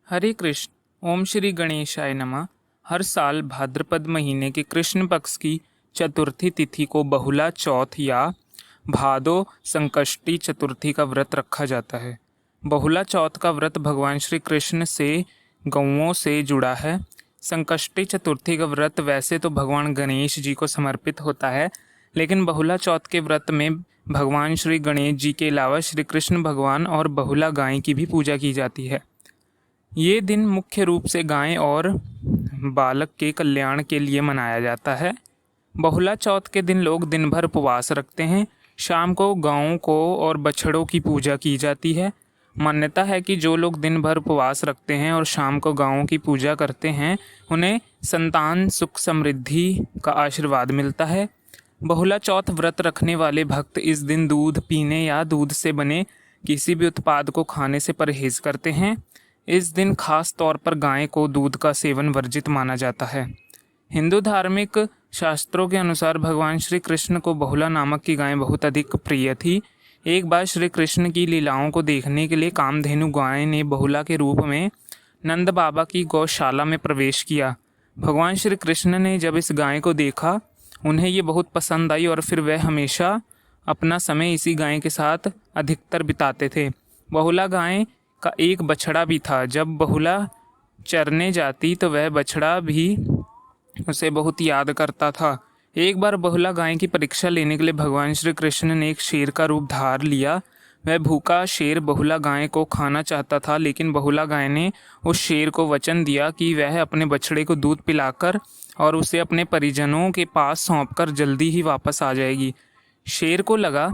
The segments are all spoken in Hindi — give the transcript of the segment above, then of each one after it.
हरे कृष्ण। ओम श्री गणेशाय नमः। हर साल भाद्रपद महीने के कृष्ण पक्ष की चतुर्थी तिथि को बहुला चौथ या भादो संकष्टी चतुर्थी का व्रत रखा जाता है। बहुला चौथ का व्रत भगवान श्री कृष्ण से गौओं से जुड़ा है। संकष्टी चतुर्थी का व्रत वैसे तो भगवान गणेश जी को समर्पित होता है, लेकिन बहुला चौथ के व्रत में भगवान श्री गणेश जी के अलावा श्री कृष्ण भगवान और बहुला गाय की भी पूजा की जाती है। ये दिन मुख्य रूप से गाय और बालक के कल्याण के लिए मनाया जाता है। बहुला चौथ के दिन लोग दिन भर उपवास रखते हैं। शाम को गायों को और बछड़ों की पूजा की जाती है। मान्यता है कि जो लोग दिन भर उपवास रखते हैं और शाम को गायों की पूजा करते हैं, उन्हें संतान सुख समृद्धि का आशीर्वाद मिलता है। बहुला चौथ व्रत रखने वाले भक्त इस दिन दूध पीने या दूध से बने किसी भी उत्पाद को खाने से परहेज करते हैं। इस दिन खास तौर पर गाय को दूध का सेवन वर्जित माना जाता है। हिंदू धार्मिक शास्त्रों के अनुसार भगवान श्री कृष्ण को बहुला नामक की गाय बहुत अधिक प्रिय थी। एक बार श्री कृष्ण की लीलाओं को देखने के लिए कामधेनु गाय ने बहुला के रूप में नंद बाबा की गौशाला में प्रवेश किया। भगवान श्री कृष्ण ने जब इस गाय को देखा, उन्हें ये बहुत पसंद आई और फिर वह हमेशा अपना समय इसी गाय के साथ अधिकतर बिताते थे। बहुला गाय का एक बछड़ा भी था। जब बहुला चरने जाती तो वह बछड़ा भी उसे बहुत याद करता था। एक बार बहुला गाय की परीक्षा लेने के लिए भगवान श्री कृष्ण ने एक शेर का रूप धार लिया। वह भूखा शेर बहुला गाय को खाना चाहता था, लेकिन बहुला गाय ने उस शेर को वचन दिया कि वह अपने बछड़े को दूध पिलाकर और उसे अपने परिजनों के पास सौंपकर जल्दी ही वापस आ जाएगी। शेर को लगा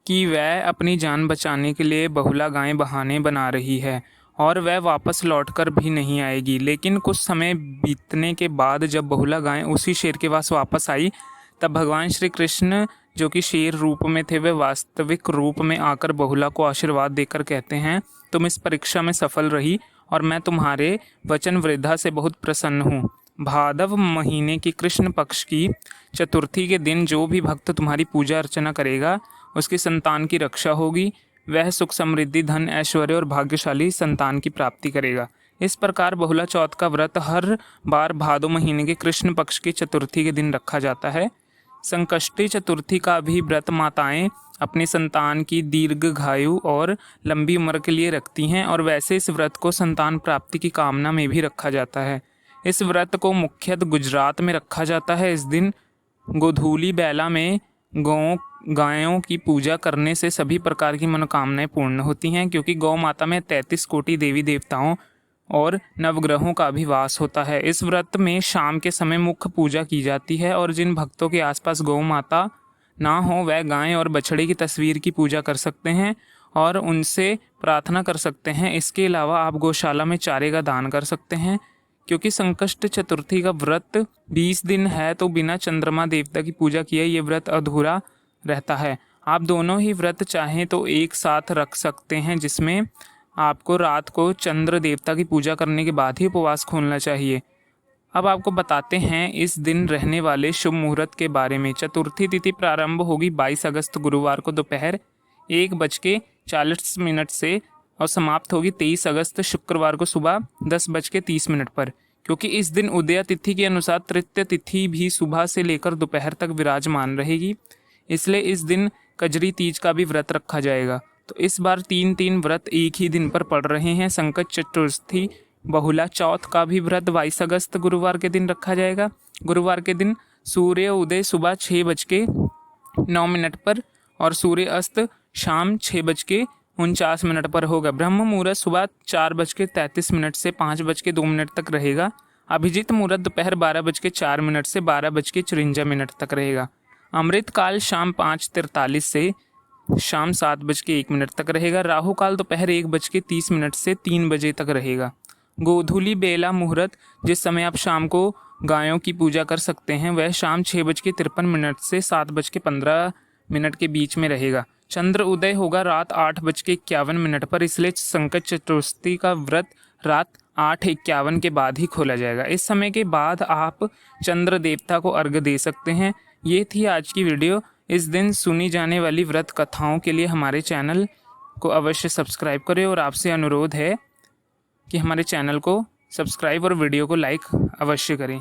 कि वह अपनी जान बचाने के लिए बहुला गाय बहाने बना रही है और वह वापस लौटकर भी नहीं आएगी। लेकिन कुछ समय बीतने के बाद जब बहुला गाय उसी शेर के पास वापस आई, तब भगवान श्री कृष्ण, जो कि शेर रूप में थे, वे वास्तविक रूप में आकर बहुला को आशीर्वाद देकर कहते हैं, तुम इस परीक्षा में सफल रही और मैं तुम्हारे वचन वृद्धा से बहुत प्रसन्न हूँ। भादव महीने की कृष्ण पक्ष की चतुर्थी के दिन जो भी भक्त तुम्हारी पूजा अर्चना करेगा, उसकी संतान की रक्षा होगी। वह सुख समृद्धि, धन, ऐश्वर्य और भाग्यशाली संतान की प्राप्ति करेगा। इस प्रकार बहुला चौथ का व्रत हर बार भादो महीने के कृष्ण पक्ष की चतुर्थी के दिन रखा जाता है। संकष्टी चतुर्थी का भी व्रत माताएं अपनी संतान की दीर्घायु और लंबी उम्र के लिए रखती हैं, और वैसे इस व्रत को संतान प्राप्ति की कामना में भी रखा जाता है। इस व्रत को मुख्यतः गुजरात में रखा जाता है। इस दिन गोधूली बेला में गायों की पूजा करने से सभी प्रकार की मनोकामनाएं पूर्ण होती हैं, क्योंकि गौ माता में 33 कोटि देवी देवताओं और नवग्रहों का भी वास होता है। इस व्रत में शाम के समय मुख्य पूजा की जाती है, और जिन भक्तों के आसपास गौ माता ना हो, वह गाय और बछड़े की तस्वीर की पूजा कर सकते हैं और उनसे प्रार्थना कर सकते हैं। इसके अलावा आप गौशाला में चारे का दान कर सकते हैं। क्योंकि संकष्ट चतुर्थी का व्रत 20 दिन है, तो बिना चंद्रमा देवता की पूजा किए ये व्रत अधूरा रहता है। आप दोनों ही व्रत चाहें तो एक साथ रख सकते हैं, जिसमें आपको रात को चंद्र देवता की पूजा करने के बाद ही उपवास खोलना चाहिए। अब आपको बताते हैं इस दिन रहने वाले शुभ मुहूर्त के बारे में। चतुर्थी तिथि प्रारंभ होगी 22 अगस्त गुरुवार को दोपहर 1:40 से और समाप्त होगी 23 अगस्त शुक्रवार को सुबह 10:30 पर। क्योंकि इस दिन उदया तिथि के अनुसार तृतीय तिथि भी सुबह से लेकर दोपहर तक विराजमान रहेगी, इसलिए इस दिन कजरी तीज का भी व्रत रखा जाएगा। तो इस बार 3 व्रत एक ही दिन पर पड़ रहे हैं। संकट चतुर्थी बहुला चौथ का भी व्रत 22 अगस्त गुरुवार के दिन रखा जाएगा। गुरुवार के दिन सूर्य उदय सुबह 6:09 पर और सूर्य अस्त शाम 6:49 पर होगा। ब्रह्म मुहूर्त सुबह 4:33 से 5:02 तक रहेगा। अभिजीत मुहूर्त दोपहर 12:04 से 12:54 तक रहेगा। अमृत काल शाम 5:43 से शाम 7:01 तक रहेगा। राहु काल दोपहर 1:30 से 3 बजे तक रहेगा। गोधूली बेला मुहूर्त, जिस समय आप शाम को गायों की पूजा कर सकते हैं, वह शाम 6:53 से 7:15 के बीच में रहेगा। चंद्र उदय होगा रात 8:51 पर, इसलिए संकट चतुर्थी का व्रत रात 8:51 के बाद ही खोला जाएगा। इस समय के बाद आप चंद्र देवता को अर्घ्य दे सकते हैं। ये थी आज की वीडियो। इस दिन सुनी जाने वाली व्रत कथाओं के लिए हमारे चैनल को अवश्य सब्सक्राइब करें, और आपसे अनुरोध है कि हमारे चैनल को सब्सक्राइब और वीडियो को लाइक अवश्य करें।